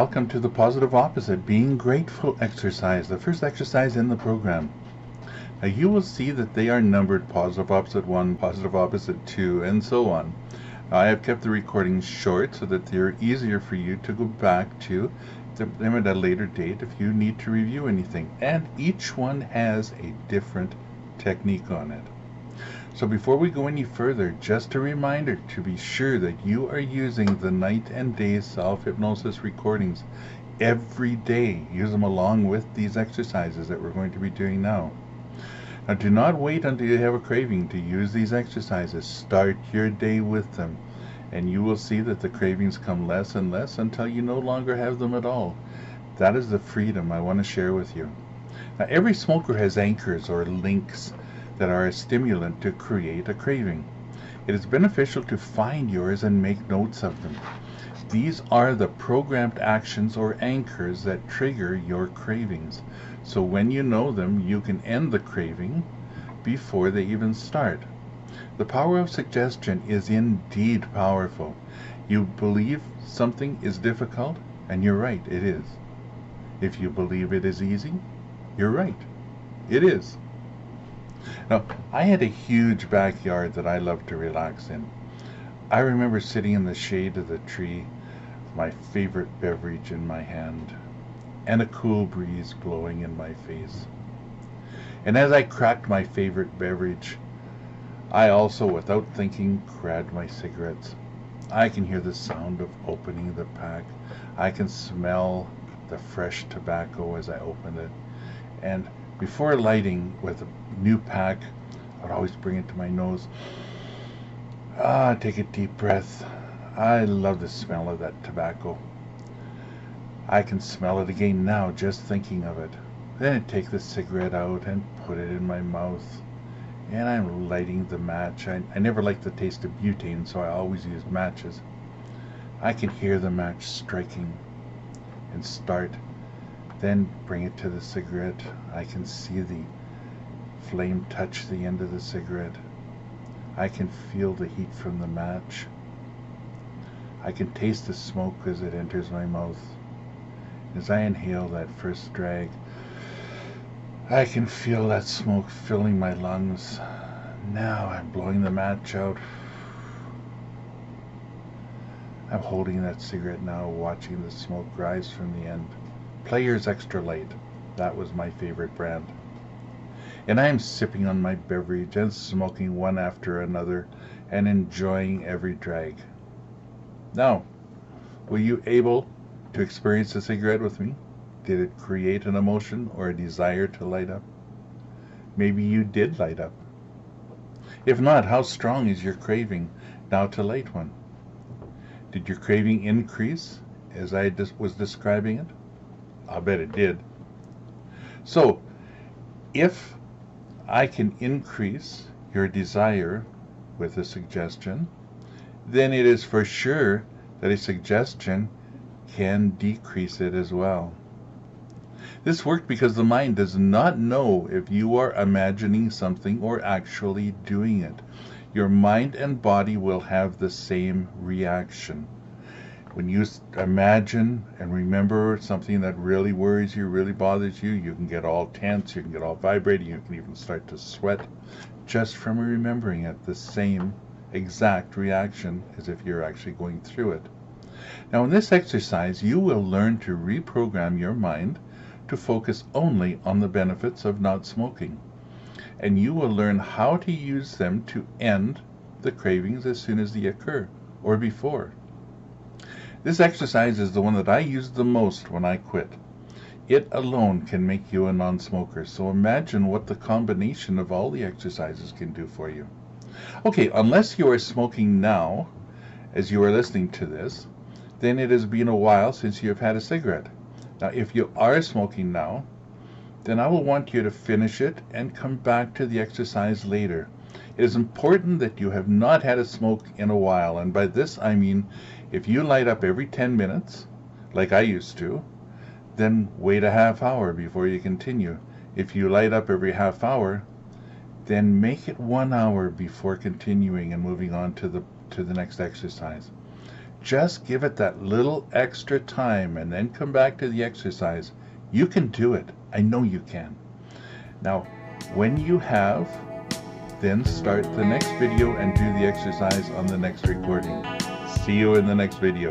welcome to the Positive Opposite Being Grateful exercise, the first exercise in the program. Now you will see that they are numbered positive opposite 1, positive opposite 2, and so on. I have kept the recordings short so that they're easier for you to go back to them at a later date if you need to review anything. And each one has a different technique on it. So before we go any further, just a reminder to be sure that you are using the night and day self-hypnosis recordings every day. Use them along with these exercises that we're going to be doing now. Now do not wait until you have a craving to use these exercises. Start your day with them, and you will see that the cravings come less and less until you no longer have them at all. That is the freedom I want to share with you. Now every smoker has anchors or links that are a stimulant to create a craving. It is beneficial to find yours and make notes of them. These are the programmed actions or anchors that trigger your cravings. So when you know them, you can end the craving before they even start. The power of suggestion is indeed powerful. You believe something is difficult, and you're right, it is. If you believe it is easy, you're right, it is. Now, I had a huge backyard that I loved to relax in. I remember sitting in the shade of the tree, my favorite beverage in my hand, and a cool breeze blowing in my face. And as I cracked my favorite beverage, I also, without thinking, grabbed my cigarettes. I can hear the sound of opening the pack. I can smell the fresh tobacco as I open it. And before lighting with a new pack, I'd always bring it to my nose. Take a deep breath. I love the smell of that tobacco. I can smell it again now just thinking of it. Then I'd take the cigarette out and put it in my mouth. And I'm lighting the match. I never liked the taste of butane, so I always used matches. I can hear the match striking and start. Then bring it to the cigarette. I can see the flame touch the end of the cigarette. I can feel the heat from the match. I can taste the smoke as it enters my mouth. As I inhale that first drag, I can feel that smoke filling my lungs. Now I'm blowing the match out. I'm holding that cigarette now, watching the smoke rise from the end. Players Extra Light, that was my favorite brand. And I am sipping on my beverage and smoking one after another and enjoying every drag. Now, were you able to experience the cigarette with me? Did it create an emotion or a desire to light up? Maybe you did light up. If not, how strong is your craving now to light one? Did your craving increase as I was describing it? I'll bet it did. So, if I can increase your desire with a suggestion, then it is for sure that a suggestion can decrease it as well. This worked because the mind does not know if you are imagining something or actually doing it. Your mind and body will have the same reaction. When you imagine and remember something that really worries you, really bothers you, you can get all tense, you can get all vibrating, you can even start to sweat just from remembering it, the same exact reaction as if you're actually going through it. Now in this exercise, you will learn to reprogram your mind to focus only on the benefits of not smoking. And you will learn how to use them to end the cravings as soon as they occur, or before. This exercise is the one that I used the most when I quit. It alone can make you a non-smoker, so imagine what the combination of all the exercises can do for you. Okay, unless you are smoking now, as you are listening to this, then it has been a while since you have had a cigarette. Now, if you are smoking now, then I will want you to finish it and come back to the exercise later. It is important that you have not had a smoke in a while, and by this I mean if you light up every 10 minutes, like I used to, then wait a half hour before you continue. If you light up every half hour, then make it 1 hour before continuing and moving on to the next exercise. just give it that little extra time and then come back to the exercise. You can do it. I know you can. Now, when you have, then start the next video and do the exercise on the next recording. See you in the next video.